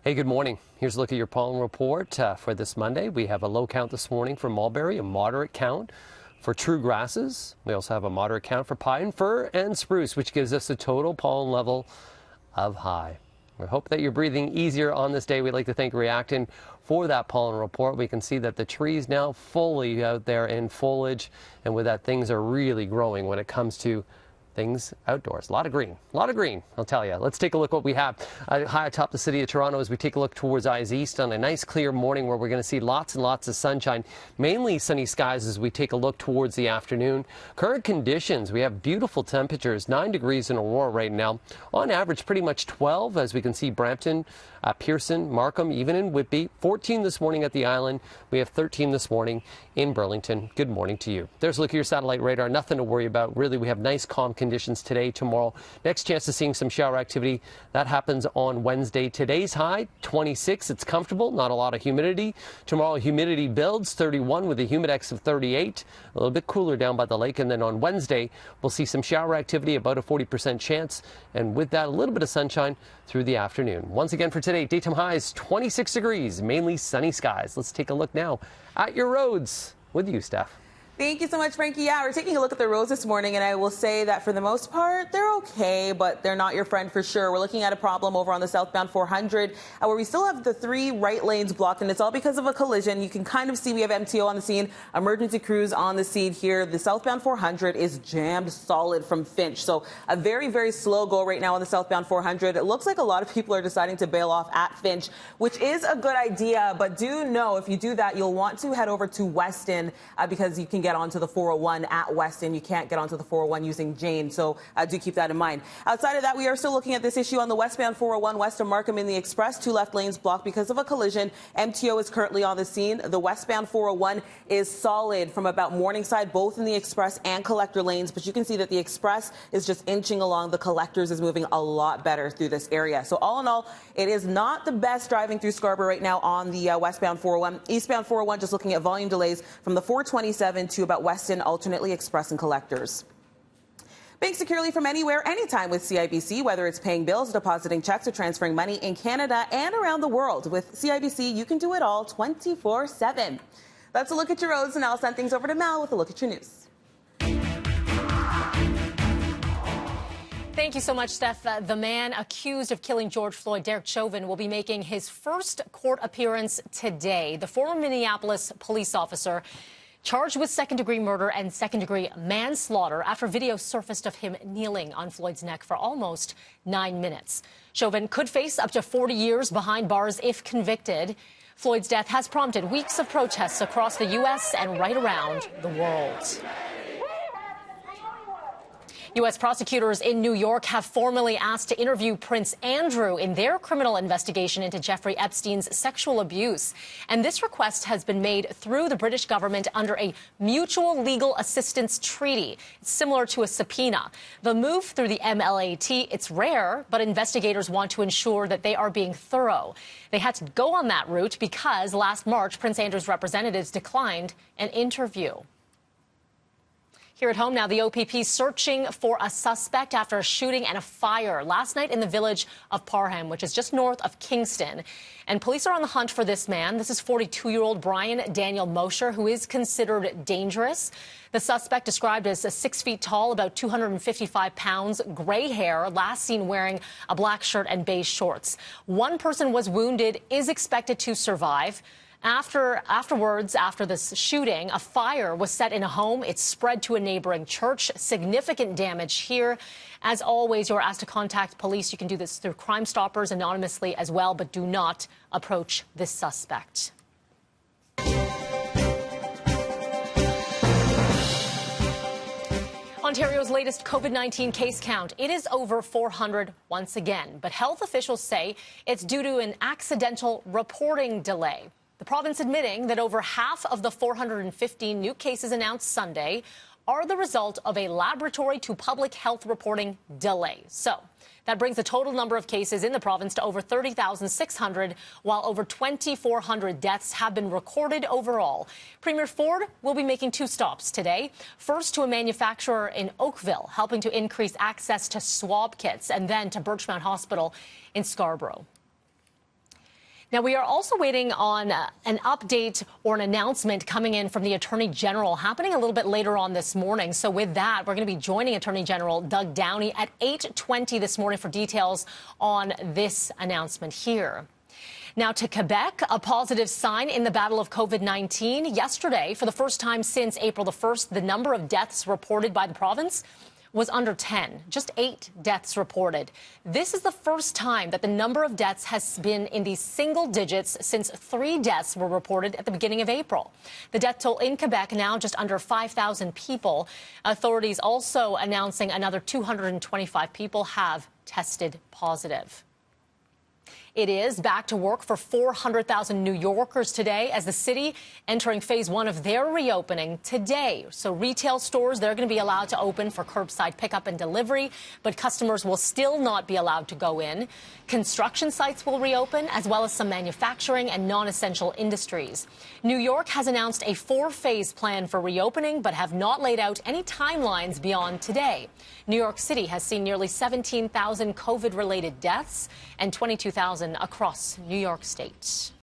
Hey, good morning. Here's a look at your pollen report for this Monday. We have a low count this morning for mulberry, a moderate count for true grasses. We also have a moderate count for pine, fir, and spruce, which gives us a total pollen level of high. We hope that you're breathing easier on this day. We'd like to thank Reactin for that pollen report. We can see that the trees now fully out there in foliage, and with that, things are really growing when it comes to things outdoors. A lot of green, I'll tell you. Let's take a look what we have high atop the city of Toronto as we take a look towards eyes east on a nice clear morning where we're going to see lots and lots of sunshine, mainly sunny skies as we take a look towards the afternoon. Current conditions, we have beautiful temperatures, 9 degrees in Aurora right now. On average, pretty much 12 as we can see Brampton, Pearson, Markham, even in Whitby. 14 this morning at the island. We have 13 this morning in Burlington. Good morning to you. There's a look at your satellite radar. Nothing to worry about. Really, we have nice calm conditions today, tomorrow. Next chance of seeing some shower activity. That happens on Wednesday. Today's high, 26. It's comfortable. Not a lot of humidity. Tomorrow, humidity builds, 31 with a humidex of 38. A little bit cooler down by the lake. And then on Wednesday, we'll see some shower activity, about a 40% chance. And with that, a little bit of sunshine through the afternoon. Once again for today, daytime highs 26 degrees, mainly sunny skies. Let's take a look now at your roads with you, Steph. Thank you so much, Frankie. Yeah, we're taking a look at the roads this morning, and I will say that for the most part, they're okay, but they're not your friend for sure. We're looking at a problem over on the southbound 400, where we still have the 3 right lanes blocked, and it's all because of a collision. You can kind of see we have MTO on the scene, emergency crews on the scene here. The southbound 400 is jammed solid from Finch, so a very, very slow go right now on the southbound 400. It looks like a lot of people are deciding to bail off at Finch, which is a good idea, but do know if you do that, you'll want to head over to Weston because you can get onto the 401 at Weston. You can't get onto the 401 using Jane, so do keep that in mind. Outside of that, we are still looking at this issue on the westbound 401 west of Markham in the Express. 2 left lanes blocked because of a collision. MTO is currently on the scene. The westbound 401 is solid from about Morningside, both in the Express and Collector lanes, but you can see that the Express is just inching along. The Collectors is moving a lot better through this area. So all in all, it is not the best driving through Scarborough right now on the westbound 401. Eastbound 401, just looking at volume delays from the 427 to about Weston, alternately Express and Collectors. Bank securely from anywhere, anytime with CIBC, whether it's paying bills, depositing checks, or transferring money in Canada and around the world. With CIBC, you can do it all 24/7. That's a look at your roads, and I'll send things over to Mal with a look at your news. Thank you so much, Steph. The man accused of killing George Floyd, Derek Chauvin, will be making his first court appearance today. The former Minneapolis police officer charged with second-degree murder and second-degree manslaughter after video surfaced of him kneeling on Floyd's neck for almost 9 minutes. Chauvin could face up to 40 years behind bars if convicted. Floyd's death has prompted weeks of protests across the U.S. and right around the world. U.S. prosecutors in New York have formally asked to interview Prince Andrew in their criminal investigation into Jeffrey Epstein's sexual abuse. And this request has been made through the British government under a mutual legal assistance treaty. It's similar to a subpoena. The move through the MLAT, it's rare, but investigators want to ensure that they are being thorough. They had to go on that route because last March, Prince Andrew's representatives declined an interview. Here at home now, the OPP searching for a suspect after a shooting and a fire last night in the village of Parham, which is just north of Kingston. And police are on the hunt for this man. This is 42-year-old Brian Daniel Mosher, who is considered dangerous. The suspect, described as 6 feet tall, about 255 pounds, gray hair, last seen wearing a black shirt and beige shorts. One person was wounded, is expected to survive. Afterwards, after this shooting, a fire was set in a home. It spread to a neighboring church. Significant damage here. As always, you're asked to contact police. You can do this through Crime Stoppers anonymously as well, but do not approach this suspect. Ontario's latest COVID-19 case count. It is over 400 once again, but health officials say it's due to an accidental reporting delay. The province admitting that over half of the 415 new cases announced Sunday are the result of a laboratory to public health reporting delay. So that brings the total number of cases in the province to over 30,600, while over 2,400 deaths have been recorded overall. Premier Ford will be making 2 stops today. First to a manufacturer in Oakville, helping to increase access to swab kits, and then to Birchmount Hospital in Scarborough. Now, we are also waiting on an update or an announcement coming in from the Attorney General happening a little bit later on this morning. So with that, we're going to be joining Attorney General Doug Downey at 8:20 this morning for details on this announcement here. Now to Quebec, a positive sign in the battle of COVID-19. Yesterday, for the first time since April the 1st, the number of deaths reported by the province was under 10, just 8 deaths reported. This is the first time that the number of deaths has been in the single digits since 3 deaths were reported at the beginning of April. The death toll in Quebec now just under 5,000 people. Authorities also announcing another 225 people have tested positive. It is back to work for 400,000 New Yorkers today as the city entering phase 1 of their reopening today. So retail stores, they're going to be allowed to open for curbside pickup and delivery, but customers will still not be allowed to go in. Construction sites will reopen, as well as some manufacturing and non-essential industries. New York has announced a 4-phase plan for reopening, but have not laid out any timelines beyond today. New York City has seen nearly 17,000 COVID-related deaths and 22,000 across New York State.